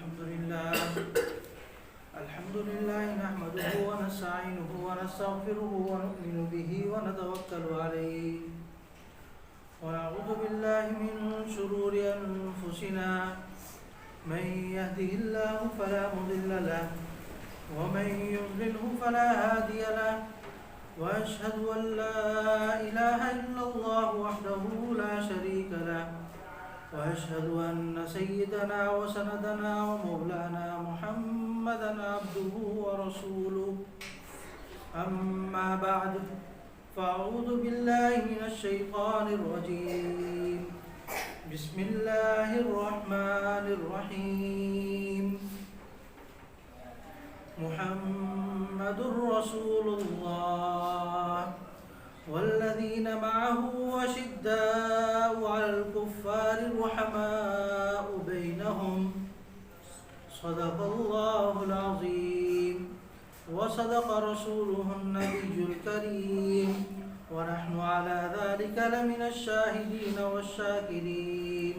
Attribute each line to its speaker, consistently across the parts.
Speaker 1: الحمد لله نحمده ونستعينه ونستغفره ونؤمن به ونتوكل عليه ونعوذ بالله من شرور أنفسنا من يهده الله فلا مضل له ومن يضلله فلا هادي له وأشهد أن لا إله إلا الله وحده لا شريك له وأشهد أن سيدنا وسندنا ومولانا محمدا عبده ورسوله أما بعد فأعوذ بالله من الشيطان الرجيم بسم الله الرحمن الرحيم محمد رسول الله والذين معه أشداء على الكفار رحماء بينهم صدق الله العظيم وصدق رسوله النبي الكريم ونحن على ذلك لمن الشاهدين والشاكرين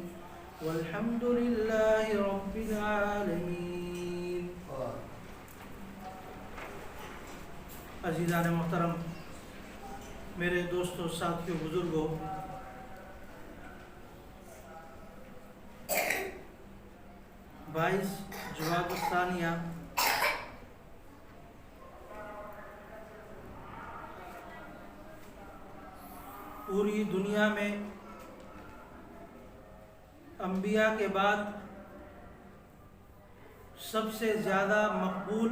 Speaker 1: والحمد لله رب العالمين. عزیزان محترم، میرے دوستوں، ساتھیوں، بزرگوں، 22 جمادی الثانیہ پوری دنیا میں انبیاء کے بعد سب سے زیادہ مقبول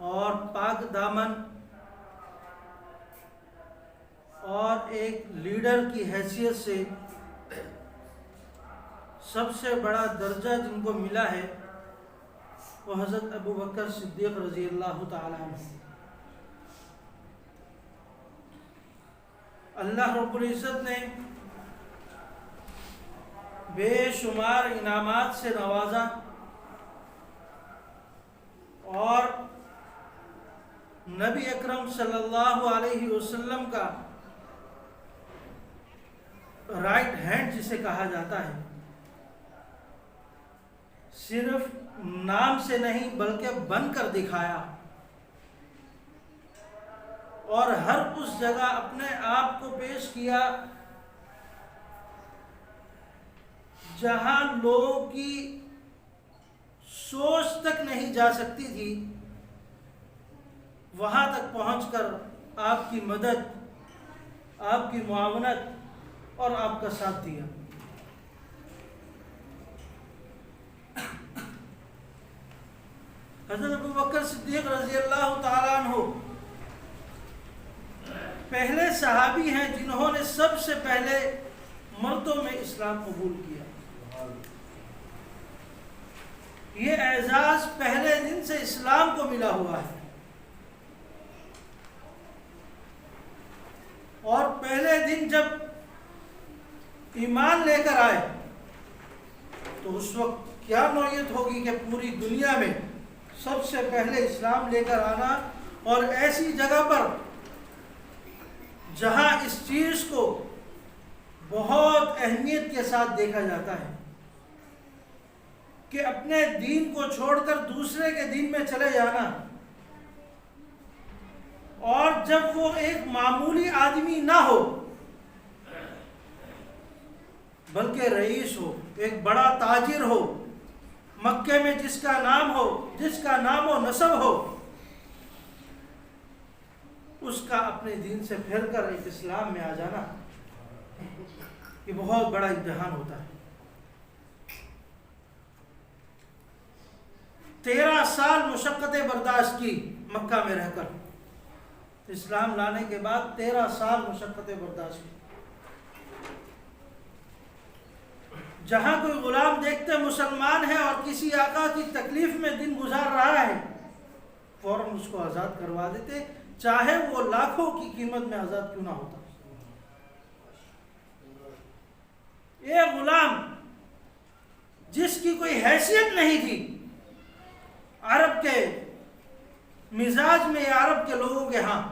Speaker 1: اور پاک دامن اور ایک لیڈر کی حیثیت سے سب سے بڑا درجہ جن کو ملا ہے وہ حضرت ابو بکر صدیق رضی اللہ تعالیٰ عنہ. اللہ رب العزت نے بے شمار انعامات سے نوازا اور نبی اکرم صلی اللہ علیہ وسلم کا رائٹ ہینڈ جسے کہا جاتا ہے، صرف نام سے نہیں بلکہ بن کر دکھایا اور ہر اس جگہ اپنے آپ کو پیش کیا جہاں لوگوں کی سوچ تک نہیں جا سکتی تھی، وہاں تک پہنچ کر آپ کی مدد، آپ کی معاونت اور آپ کا ساتھ دیا. حضرت ابو بکر صدیق رضی اللہ تعالیٰ عنہ پہلے صحابی ہیں جنہوں نے سب سے پہلے مردوں میں اسلام قبول کیا. یہ اعزاز پہلے دن سے اسلام کو ملا ہوا ہے اور پہلے دن جب ایمان لے کر آئے تو اس وقت کیا نوعیت ہوگی کہ پوری دنیا میں سب سے پہلے اسلام لے کر آنا اور ایسی جگہ پر جہاں اس چیز کو بہت اہمیت کے ساتھ دیکھا جاتا ہے کہ اپنے دین کو چھوڑ کر دوسرے کے دین میں چلے جانا، اور جب وہ ایک معمولی آدمی نہ ہو بلکہ رئیس ہو، ایک بڑا تاجر ہو، مکے میں جس کا نام ہو، جس کا نام و نسب ہو، اس کا اپنے دین سے پھر کر ایک اسلام میں آ جانا یہ بہت بڑا امتحان ہوتا ہے. 13 سال مشقتیں برداشت کی مکہ میں رہ کر، اسلام لانے کے بعد 13 سال مشقتیں برداشت کی. جہاں کوئی غلام دیکھتے مسلمان ہے اور کسی آقا کی تکلیف میں دن گزار رہا ہے فوراً اس کو آزاد کروا دیتے، چاہے وہ لاکھوں کی قیمت میں آزاد کیوں نہ ہوتا. یہ غلام جس کی کوئی حیثیت نہیں تھی عرب کے مزاج میں یا عرب کے لوگوں کے ہاں،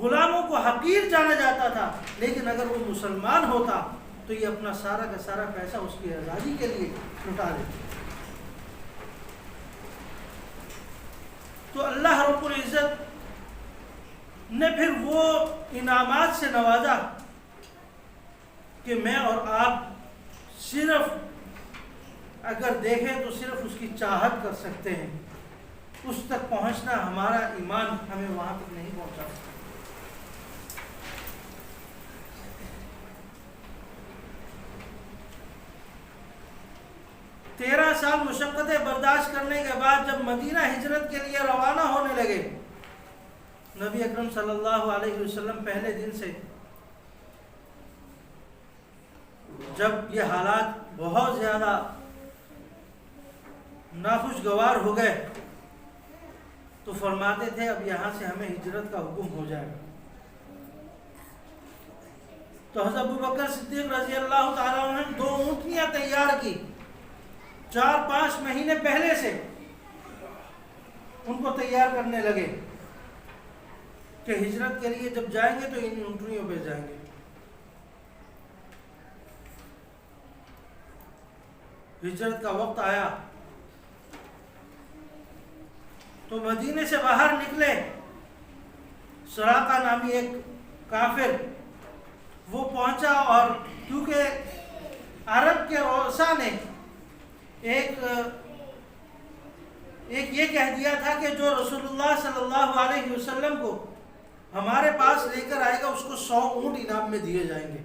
Speaker 1: غلاموں کو حقیر جانا جاتا تھا، لیکن اگر وہ مسلمان ہوتا تو تو یہ اپنا سارا کا سارا پیسہ اس کی آزادی کے لیے لٹا دیتے. تو اللہ رب العزت نے پھر وہ انعامات سے نوازا کہ میں اور آپ صرف اگر دیکھیں تو صرف اس کی چاہت کر سکتے ہیں. اس تک پہنچنا ہمارا ایمان ہمیں وہاں تک نہیں پہنچا سکتا. تیرہ سال مشقتیں برداشت کرنے کے بعد جب مدینہ ہجرت کے لیے روانہ ہونے لگے، نبی اکرم صلی اللہ علیہ وسلم پہلے دن سے جب یہ حالات بہت زیادہ ناخوشگوار ہو گئے تو فرماتے تھے اب یہاں سے ہمیں ہجرت کا حکم ہو جائے گا. تو حضرت ابوبکر صدیق رضی اللہ تعالیٰ عنہ نے 2 اونٹنیاں تیار کی 4-5 مہینے پہلے سے. ان کو تیار کرنے لگے کہ ہجرت کے لیے جب جائیں گے تو ان اونٹنیوں پہ جائیں گے. ہجرت کا وقت آیا تو مدینے سے باہر نکلے. سراقہ نامی ایک کافر وہ پہنچا، اور کیونکہ عرب کے رؤسا نے ایک یہ کہہ دیا تھا کہ جو رسول اللہ صلی اللہ علیہ وسلم کو ہمارے پاس لے کر آئے گا اس کو 100 اونٹ انعام میں دیے جائیں گے.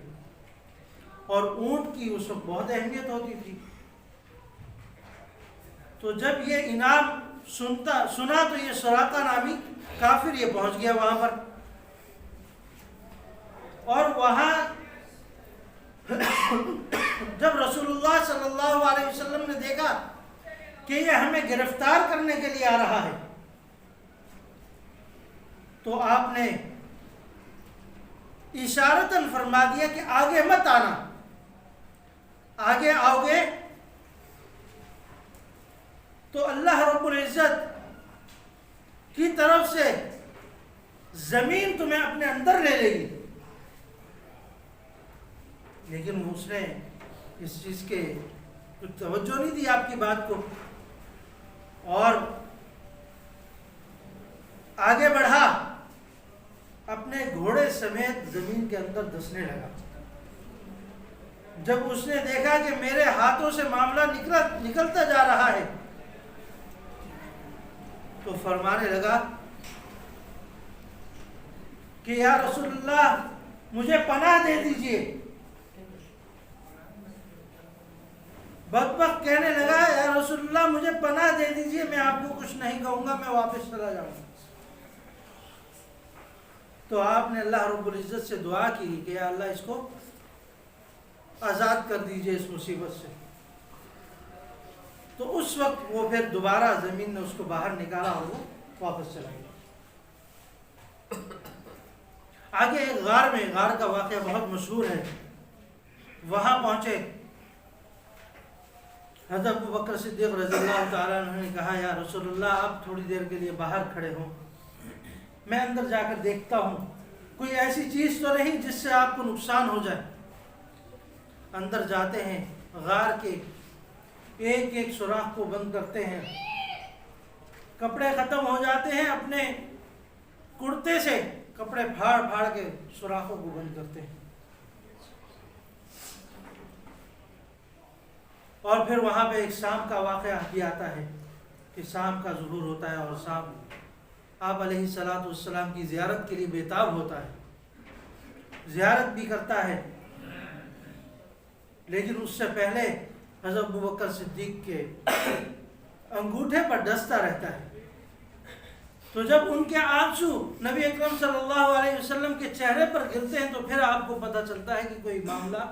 Speaker 1: اور اونٹ کی اس وقت بہت اہمیت ہوتی تھی. تو جب یہ انعام سنا تو یہ سراقہ نامی کافر یہ پہنچ گیا وہاں پر، اور وہاں جب رسول اللہ صلی اللہ علیہ وسلم نے دیکھا کہ یہ ہمیں گرفتار کرنے کے لیے آ رہا ہے تو آپ نے اشارتاً فرما دیا کہ آگے مت آنا، آگے آؤ گے تو اللہ رب العزت کی طرف سے زمین تمہیں اپنے اندر لے لے گی. لیکن اس نے اس چیز کے کچھ توجہ نہیں دی آپ کی بات کو، اور آگے بڑھا، اپنے گھوڑے سمیت زمین کے اندر دسنے لگا. جب اس نے دیکھا کہ میرے ہاتھوں سے معاملہ نکلتا جا رہا ہے تو فرمانے لگا کہ یا رسول اللہ مجھے پناہ دے دیجئے. بدبخت کہنے لگا یا رسول اللہ مجھے پناہ دے دیجئے، میں آپ کو کچھ نہیں کہوں گا، میں واپس چلا جاؤں گا. تو آپ نے اللہ رب العزت سے دعا کی کہ یا اللہ اس کو آزاد کر دیجئے اس مصیبت سے. تو اس وقت وہ پھر دوبارہ زمین نے اس کو باہر نکالا اور وہ واپس چلا گیا. آگے ایک غار کا واقعہ بہت مشہور ہے. وہاں پہنچے، حضرت ابوبکر صدیق رضی اللہ تعالیٰ عنہ نے کہا یا رسول اللہ آپ تھوڑی دیر کے لیے باہر کھڑے ہوں، میں اندر جا کر دیکھتا ہوں کوئی ایسی چیز تو نہیں جس سے آپ کو نقصان ہو جائے. اندر جاتے ہیں، غار کے ایک ایک سوراخ کو بند کرتے ہیں، کپڑے ختم ہو جاتے ہیں، اپنے کرتے سے کپڑے پھاڑ کے سوراخوں کو بند کرتے ہیں. اور پھر وہاں پہ ایک شام کا واقعہ بھی آتا ہے کہ شام کا ظہور ہوتا ہے اور شام آپ علیہ الصلوۃ والسلام کی زیارت کے لیے بےتاب ہوتا ہے، زیارت بھی کرتا ہے. لیکن اس سے پہلے حضرت ابوبکر صدیق کے انگوٹھے پر ڈستا رہتا ہے. تو جب ان کے آنسو نبی اکرم صلی اللہ علیہ وسلم کے چہرے پر گرتے ہیں تو پھر آپ کو پتہ چلتا ہے کہ کوئی معاملہ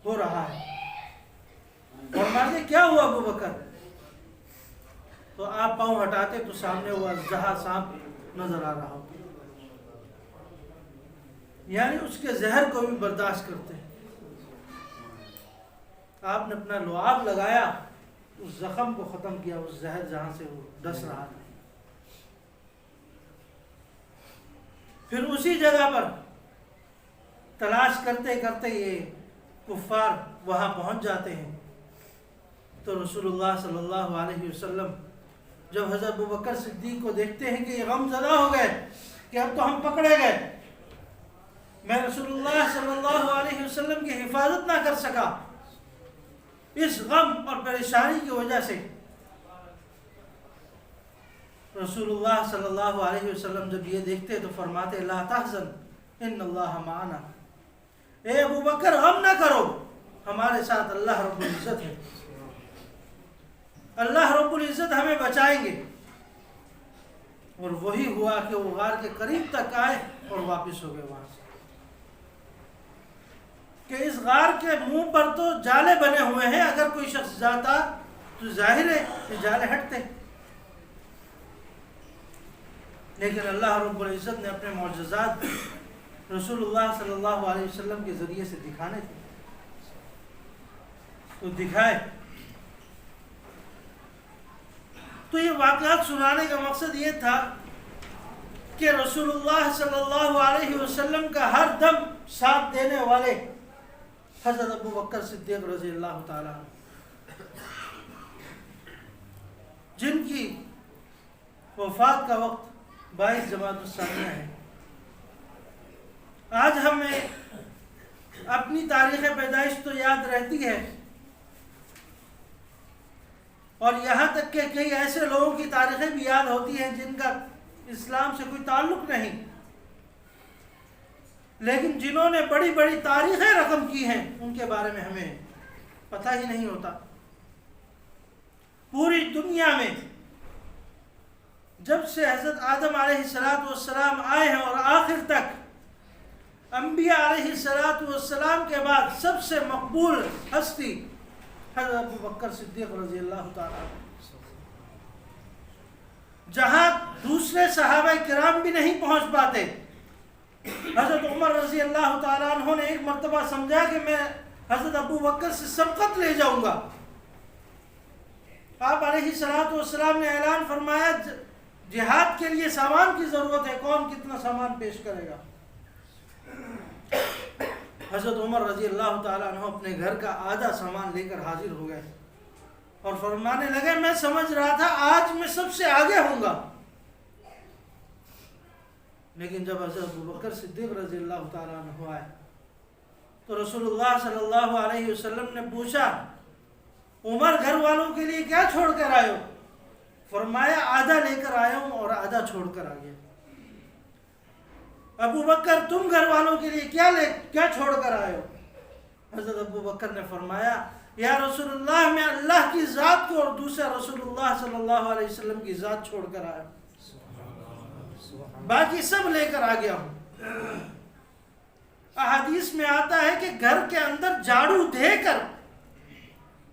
Speaker 1: ہو رہا ہے. اور ماضی کیا ہوا ابوبکر؟ تو آپ پاؤں ہٹاتے تو سامنے وہ اژدہا سانپ نظر آ رہا ہوتا، یعنی اس کے زہر کو بھی برداشت کرتے ہیں. آپ نے اپنا لعاب لگایا، اس زخم کو ختم کیا، اس زہر جہاں سے وہ ڈس رہا تھا. پھر اسی جگہ پر تلاش کرتے کرتے یہ کفار وہاں پہنچ جاتے ہیں. تو رسول اللہ صلی اللہ علیہ وسلم جب حضرت ابوبکر صدیق کو دیکھتے ہیں کہ یہ غم زدہ ہو گئے کہ اب تو ہم پکڑے گئے، میں رسول اللہ صلی اللہ علیہ وسلم کی حفاظت نہ کر سکا اس غم اور پریشانی کی وجہ سے. رسول اللہ صلی اللہ علیہ وسلم جب یہ دیکھتے تو فرماتے لا تحزن ان اللہ معنا، اے ابو بکر غم نہ کرو، ہمارے ساتھ اللہ رب العزت ہے، اللہ رب العزت ہمیں بچائیں گے. اور وہی ہوا کہ وہ غار کے قریب تک آئے اور واپس ہو گئے وہاں سے. کہ اس غار کے منہ پر تو جالے بنے ہوئے ہیں، اگر کوئی شخص جاتا تو ظاہر ہے کہ جالے ہٹتے، لیکن اللہ رب العزت نے اپنے معجزات رسول اللہ صلی اللہ علیہ وسلم کے ذریعے سے دکھانے تھے تو دکھائے. تو یہ واقعات سنانے کا مقصد یہ تھا کہ رسول اللہ صلی اللہ علیہ وسلم کا ہر دم ساتھ دینے والے حضرت ابو بکر صدیق رضی اللہ تعالیٰ جن کی وفات کا وقت 22 جمادی الثانیہ ہے. آج ہمیں اپنی تاریخ پیدائش تو یاد رہتی ہے، اور یہاں تک کہ کئی ایسے لوگوں کی تاریخیں بھی یاد ہوتی ہیں جن کا اسلام سے کوئی تعلق نہیں، لیکن جنہوں نے بڑی بڑی تاریخیں رقم کی ہیں ان کے بارے میں ہمیں پتہ ہی نہیں ہوتا. پوری دنیا میں جب سے حضرت آدم علیہ السلام آئے ہیں اور آخر تک انبیاء علیہ السلام کے بعد سب سے مقبول ہستی حضرت ابو بکر صدیق رضی اللہ تعالیٰ. جہاں دوسرے صحابہ کرام بھی نہیں پہنچ پاتے، حضرت عمر رضی اللہ تعالیٰ عنہ نے ایک مرتبہ سمجھا کہ میں حضرت ابو بکر سے سبقت لے جاؤں گا. آپ علیہ السلام نے اعلان فرمایا جہاد کے لیے سامان کی ضرورت ہے، کون کتنا سامان پیش کرے گا. حضرت عمر رضی اللہ تعالیٰ عنہ اپنے گھر کا آدھا سامان لے کر حاضر ہو گئے اور فرمانے لگے میں سمجھ رہا تھا آج میں سب سے آگے ہوں گا، لیکن جب حضرت ابو بکر صدیق رضی اللہ تعالیٰ عنہ آئے تو رسول اللہ صلی اللہ علیہ وسلم نے پوچھا عمر گھر والوں کے لیے کیا چھوڑ کر آئے ہو؟ فرمایا آدھا لے کر آیا ہوں اور آدھا چھوڑ کر آ گیا. ابو بکر تم گھر والوں کے لیے کیا چھوڑ کر آئے ہو؟ حضرت ابو بکر نے فرمایا یا رسول اللہ میں اللہ کی ذات کو اور دوسرا رسول اللہ صلی اللہ علیہ وسلم کی ذات چھوڑ کر آیا ہوں، باقی سب لے کر آ گیا ہوں. احادیث میں آتا ہے کہ گھر کے اندر جھاڑو دے کر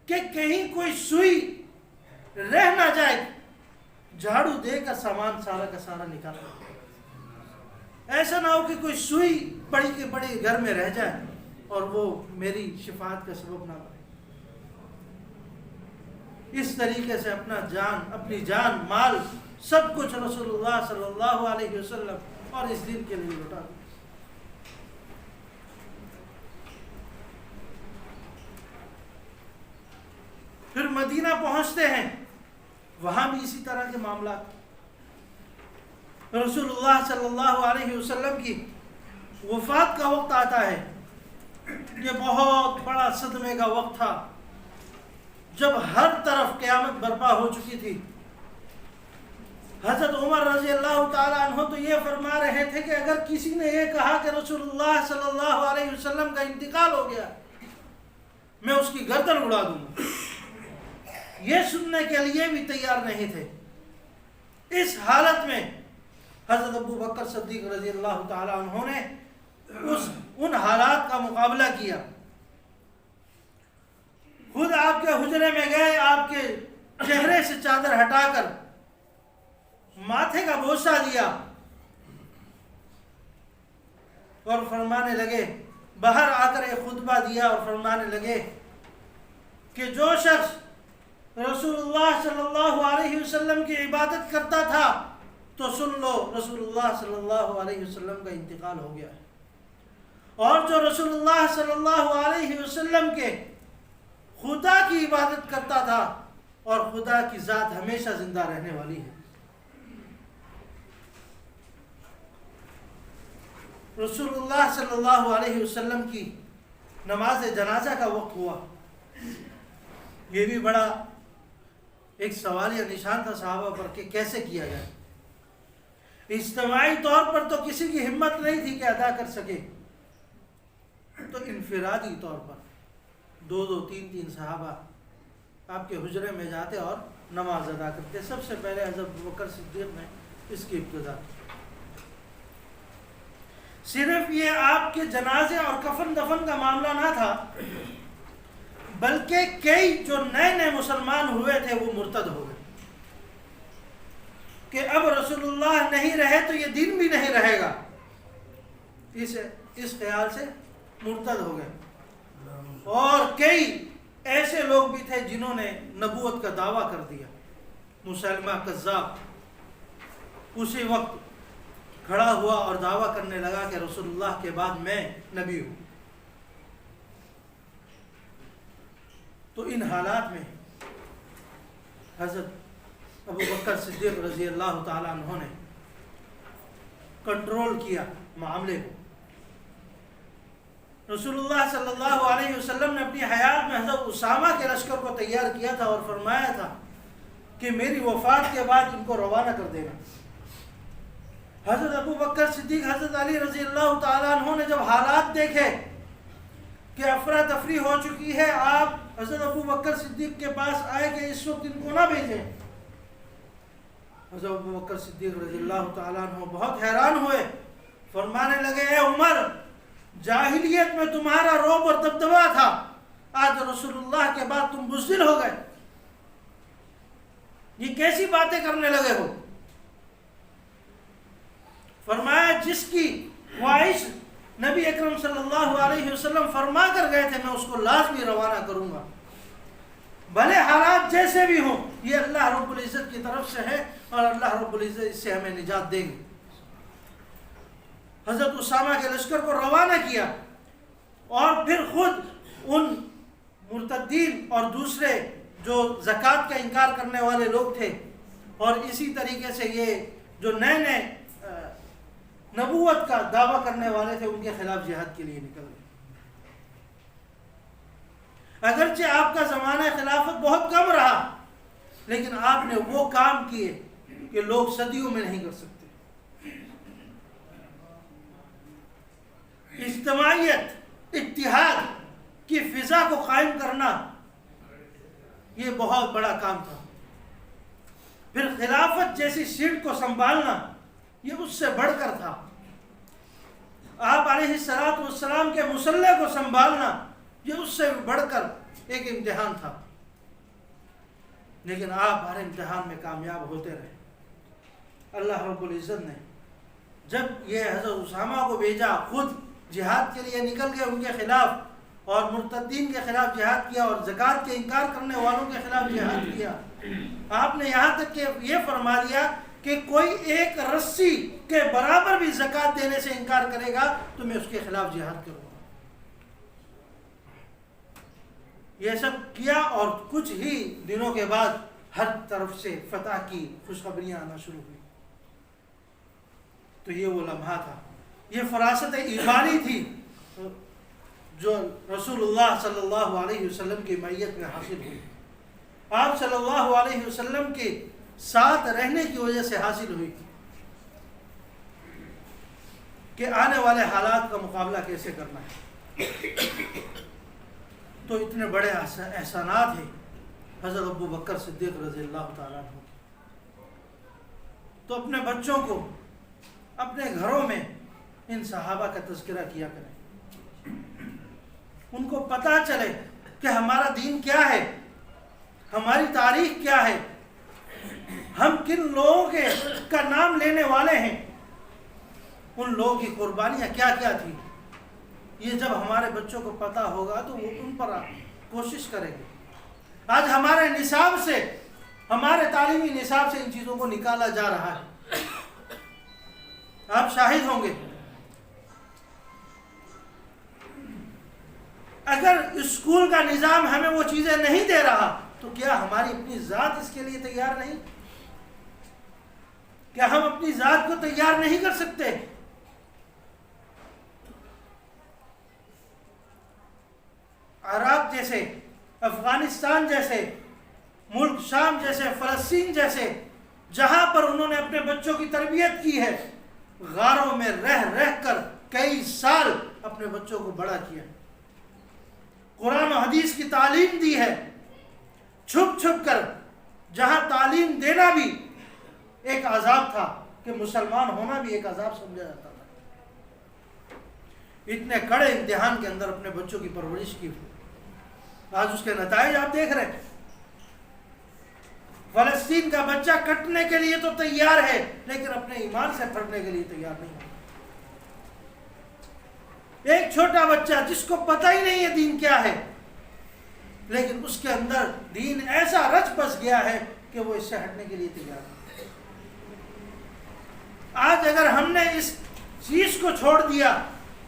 Speaker 1: کہ کہیں کوئی سوئی رہ نہ جائے، جھاڑو دے کر سامان سارا کا سارا نکالا. ایسا نہ ہو کہ کوئی سوئی بڑی کے بڑی گھر میں رہ جائے اور وہ میری شفاعت کا سبب نہ بنے. اس طریقے سے اپنی جان مال سب کچھ رسول اللہ صلی اللہ علیہ وسلم اور اس دین کے لیے لوٹا. پھر مدینہ پہنچتے ہیں، وہاں بھی اسی طرح کے معاملات. رسول اللہ صلی اللہ علیہ وسلم کی وفات کا وقت آتا ہے. یہ بہت بڑا صدمے کا وقت تھا جب ہر طرف قیامت برپا ہو چکی تھی. حضرت عمر رضی اللہ تعالیٰ عنہ تو یہ فرما رہے تھے کہ اگر کسی نے یہ کہا کہ رسول اللہ صلی اللہ علیہ وسلم کا انتقال ہو گیا میں اس کی گردن اڑا دوں گا، یہ سننے کے لیے بھی تیار نہیں تھے. اس حالت میں حضرت ابو بکر صدیق رضی اللہ تعالیٰ عنہ نے ان حالات کا مقابلہ کیا. خود آپ کے حجرے میں گئے، آپ کے چہرے سے چادر ہٹا کر ماتھے کا بوسہ دیا اور فرمانے لگے، باہر آ کر ایک خطبہ دیا اور فرمانے لگے کہ جو شخص رسول اللہ صلی اللہ علیہ وسلم کی عبادت کرتا تھا تو سن لو رسول اللہ صلی اللہ علیہ وسلم کا انتقال ہو گیا ہے. اور جو رسول اللہ صلی اللہ علیہ وسلم کے خدا کی عبادت کرتا تھا، اور خدا کی ذات ہمیشہ زندہ رہنے والی ہے۔ رسول اللہ صلی اللہ علیہ وسلم کی نماز جنازہ کا وقت ہوا، یہ بھی بڑا ایک سوالیہ نشان تھا صحابہ پر کہ کیسے کیا جائے۔ اجتماعی طور پر تو کسی کی ہمت نہیں تھی کہ ادا کر سکے، تو انفرادی طور پر دو دو تین تین صحابہ آپ کے حجرے میں جاتے اور نماز ادا کرتے۔ سب سے پہلے حضرت ابوبکر صدیق نے اس کی ابتدا کی۔ صرف یہ آپ کے جنازے اور کفن دفن کا معاملہ نہ تھا، بلکہ کئی جو نئے مسلمان ہوئے تھے وہ مرتد ہو گئے کہ اب رسول اللہ نہیں رہے تو یہ دین بھی نہیں رہے گا، اس خیال سے مرتد ہو گئے۔ اور کئی ایسے لوگ بھی تھے جنہوں نے نبوت کا دعویٰ کر دیا۔ مسلمہ کذاب اسی وقت کھڑا ہوا اور دعویٰ کرنے لگا کہ رسول اللہ کے بعد میں نبی ہوں۔ تو ان حالات میں حضرت ابوبکر صدیق رضی اللہ تعالیٰ عنہ نے کنٹرول کیا معاملے کو۔ رسول اللہ صلی اللہ علیہ وسلم نے اپنی حیات میں حضرت اسامہ کے لشکر کو تیار کیا تھا اور فرمایا تھا کہ میری وفات کے بعد ان کو روانہ کر دینا۔ حضرت ابوبکر صدیق حضرت علی رضی اللہ تعالیٰ عنہ نے جب حالات دیکھے کہ افراتفری ہو چکی ہے، آپ حضرت ابوبکر صدیق کے پاس آئے کہ اس وقت ان کو نہ بھیجیں۔ حضرت ابوبکر صدیق رضی اللہ تعالیٰ عنہ بہت حیران ہوئے، فرمانے لگے اے عمر، جاہلیت میں تمہارا رعب اور دبدبہ تھا، آج رسول اللہ کے بعد تم بزدل ہو گئے، یہ کیسی باتیں کرنے لگے ہو؟ فرمایا جس کی خواہش نبی اکرم صلی اللہ علیہ وسلم فرما کر گئے تھے میں اس کو لازمی روانہ کروں گا، بھلے حالات جیسے بھی ہوں، یہ اللہ رب العزت کی طرف سے ہے اور اللہ رب العزت اس سے ہمیں نجات دیں گے۔ حضرت اسامہ کے لشکر کو روانہ کیا اور پھر خود ان مرتدین اور دوسرے جو زکوٰۃ کا انکار کرنے والے لوگ تھے اور اسی طریقے سے یہ جو نئے نبوت کا دعویٰ کرنے والے تھے ان کے خلاف جہاد کے لیے نکل گئے۔ اگرچہ آپ کا زمانہ خلافت بہت کم رہا، لیکن آپ نے وہ کام کیے کہ لوگ صدیوں میں نہیں کر سکتے۔ اجتماعیت، اتحاد کی فضا کو قائم کرنا یہ بہت بڑا کام تھا۔ پھر خلافت جیسی سیٹ کو سنبھالنا یہ اس سے بڑھ کر تھا۔ آپ علیہ الصلوۃ والسلام کے مصلی کو سنبھالنا یہ اس سے بڑھ کر ایک امتحان تھا، لیکن آپ ہر امتحان میں کامیاب ہوتے رہے۔ اللہ رب العزت نے جب یہ حضرت اسامہ کو بھیجا، خود جہاد کے لیے نکل گئے ان کے خلاف اور مرتدین کے خلاف جہاد کیا اور زکوٰۃ کے انکار کرنے والوں کے خلاف جہاد کیا۔ آپ نے یہاں تک کہ یہ فرما دیا کہ کوئی ایک رسی کے برابر بھی زکوٰۃ دینے سے انکار کرے گا تو میں اس کے خلاف جہاد کروں گا۔ یہ سب کیا اور کچھ ہی دنوں کے بعد ہر طرف سے فتح کی خوشخبریاں آنا شروع ہوئی۔ تو یہ وہ لمحہ تھا، یہ فراست ایمانی تھی جو رسول اللہ صلی اللہ علیہ وسلم کی معیت میں حاصل ہوئی، آپ صلی اللہ علیہ وسلم کے ساتھ رہنے کی وجہ سے حاصل ہوئی کہ آنے والے حالات کا مقابلہ کیسے کرنا ہے۔ تو اتنے بڑے احسانات ہیں حضرت ابوبکر صدیق رضی اللہ تعالیٰ عنہ کے۔ تو اپنے بچوں کو اپنے گھروں میں ان صحابہ کا تذکرہ کیا کریں، ان کو پتہ چلے کہ ہمارا دین کیا ہے، ہماری تاریخ کیا ہے، ہم کن لوگوں کا نام لینے والے ہیں، ان لوگوں کی قربانیاں کیا کیا تھیں۔ یہ جب ہمارے بچوں کو پتہ ہوگا تو وہ ان پر کوشش کریں گے۔ آج ہمارے نصاب سے، ہمارے تعلیمی نصاب سے ان چیزوں کو نکالا جا رہا ہے، آپ شاہد ہوں گے۔ اگر اسکول کا نظام ہمیں وہ چیزیں نہیں دے رہا تو کیا ہماری اپنی ذات اس کے لیے تیار نہیں؟ کیا ہم اپنی ذات کو تیار نہیں کر سکتے؟ عراق جیسے، افغانستان جیسے ملک، شام جیسے، فلسطین جیسے جہاں پر انہوں نے اپنے بچوں کی تربیت کی ہے، غاروں میں رہ کر کئی سال اپنے بچوں کو بڑا کیا، قرآن و حدیث کی تعلیم دی ہے، چھپ کر، جہاں تعلیم دینا بھی ایک عذاب تھا کہ مسلمان ہونا بھی ایک عذاب سمجھا جاتا تھا، اتنے کڑے امتحان کے اندر اپنے بچوں کی پرورش کی، آج اس کے نتائج آپ دیکھ رہے ہیں۔ فلسطین کا بچہ کٹنے کے لیے تو تیار ہے لیکن اپنے ایمان سے پھٹنے کے لیے تیار نہیں ہے۔ ایک چھوٹا بچہ جس کو پتہ ہی نہیں ہے دین کیا ہے، لیکن اس کے اندر دین ایسا رچ بس گیا ہے کہ وہ اس سے ہٹنے کے لیے تیار ہے۔ آج اگر ہم نے اس چیز کو چھوڑ دیا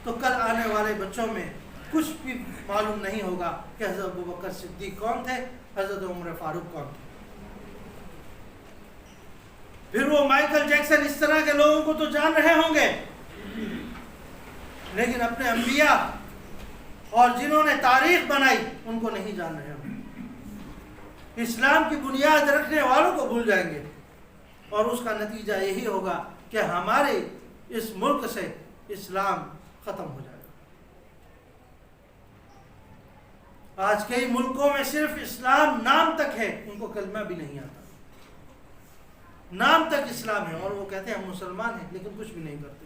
Speaker 1: تو کل آنے والے بچوں میں کچھ بھی معلوم نہیں ہوگا کہ حضرت ابوبکر صدیق کون تھے، حضرت عمر فاروق کون تھے۔ پھر وہ مائیکل جیکسن اس طرح کے لوگوں کو تو جان رہے ہوں گے، لیکن اپنے انبیاء اور جنہوں نے تاریخ بنائی ان کو نہیں جان رہے ہوں گے، اسلام کی بنیاد رکھنے والوں کو بھول جائیں گے، اور اس کا نتیجہ یہی ہوگا کہ ہمارے اس ملک سے اسلام ختم ہو جائے گا۔ آج کئی ملکوں میں صرف اسلام نام تک ہے، ان کو کلمہ بھی نہیں آتا، نام تک اسلام ہے اور وہ کہتے ہیں ہم مسلمان ہیں لیکن کچھ بھی نہیں کرتے۔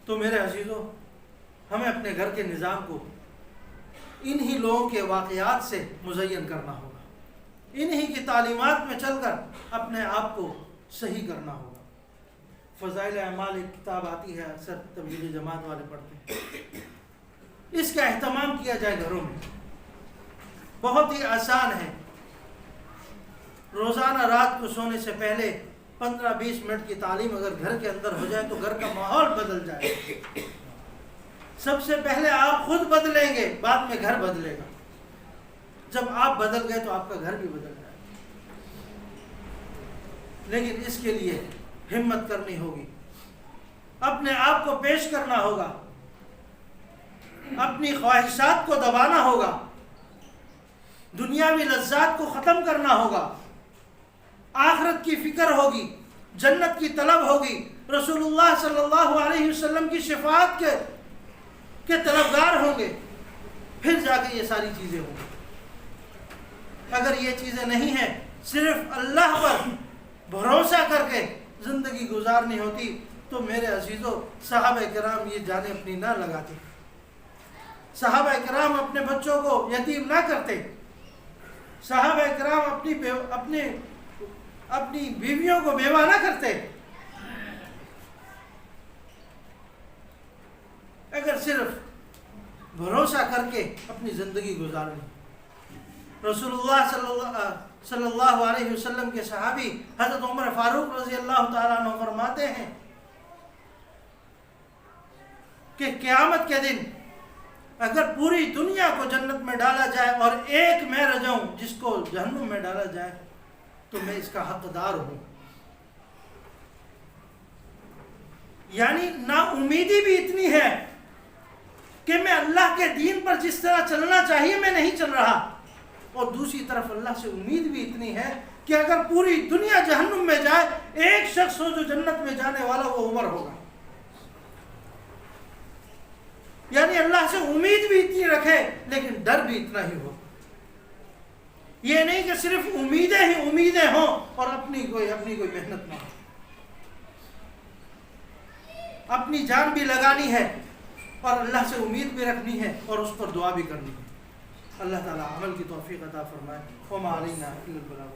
Speaker 1: تو میرے عزیزوں، ہمیں اپنے گھر کے نظام کو انہی لوگوں کے واقعات سے مزین کرنا ہوگا، انہی کی تعلیمات میں چل کر اپنے آپ کو صحیح کرنا ہوگا۔ فضائل اعمال ایک کتاب آتی ہے، اکثر تبلیغی جماعت والے پڑھتے ہیں، اس کا اہتمام کیا جائے گھروں میں، بہت ہی آسان ہے۔ روزانہ رات کو سونے سے پہلے 15-20 منٹ کی تعلیم اگر گھر کے اندر ہو جائے تو گھر کا ماحول بدل جائے۔ سب سے پہلے آپ خود بدلیں گے، بعد میں گھر بدلے گا۔ جب آپ بدل گئے تو آپ کا گھر بھی بدل جائے گا۔ لیکن اس کے لیے ہمت کرنی ہوگی، اپنے آپ کو پیش کرنا ہوگا، اپنی خواہشات کو دبانا ہوگا، دنیاوی لذات کو ختم کرنا ہوگا، آخرت کی فکر ہوگی، جنت کی طلب ہوگی، رسول اللہ صلی اللہ علیہ وسلم کی شفاعت کے طلبگار ہوں گے، پھر جا کے یہ ساری چیزیں ہوں گی۔ اگر یہ چیزیں نہیں ہیں، صرف اللہ پر بھروسہ کر کے زندگی گزارنی ہوتی تو میرے عزیزوں صحابہ کرام یہ جانیں اپنی نہ لگاتے، صحابہ کرام اپنے بچوں کو یتیم نہ کرتے، صحابہ کرام اپنی بیویوں کو بیوہ نہ کرتے، اگر صرف بھروسہ کر کے اپنی زندگی گزارنی۔ رسول اللہ صلی اللہ علیہ وسلم کے صحابی حضرت عمر فاروق رضی اللہ تعالیٰ عنہ فرماتے ہیں کہ قیامت کے دن اگر پوری دنیا کو جنت میں ڈالا جائے اور ایک میں رہ جاؤں جس کو جہنم میں ڈالا جائے تو میں اس کا حقدار ہوں۔ یعنی نا امیدی بھی اتنی ہے کہ میں اللہ کے دین پر جس طرح چلنا چاہیے میں نہیں چل رہا، اور دوسری طرف اللہ سے امید بھی اتنی ہے کہ اگر پوری دنیا جہنم میں جائے ایک شخص ہو جو جنت میں جانے والا وہ عمر ہوگا۔ یعنی اللہ سے امید بھی اتنی رکھے لیکن ڈر بھی اتنا ہی ہو، یہ نہیں کہ صرف امیدیں ہوں اور اپنی کوئی محنت نہ ہو۔ اپنی جان بھی لگانی ہے اور اللہ سے امید بھی رکھنی ہے اور اس پر دعا بھی کرنی ہے۔ اللہ تعالیٰ عمل کی توفیق عطا فرمائے۔ وما علینا الا البلاغ۔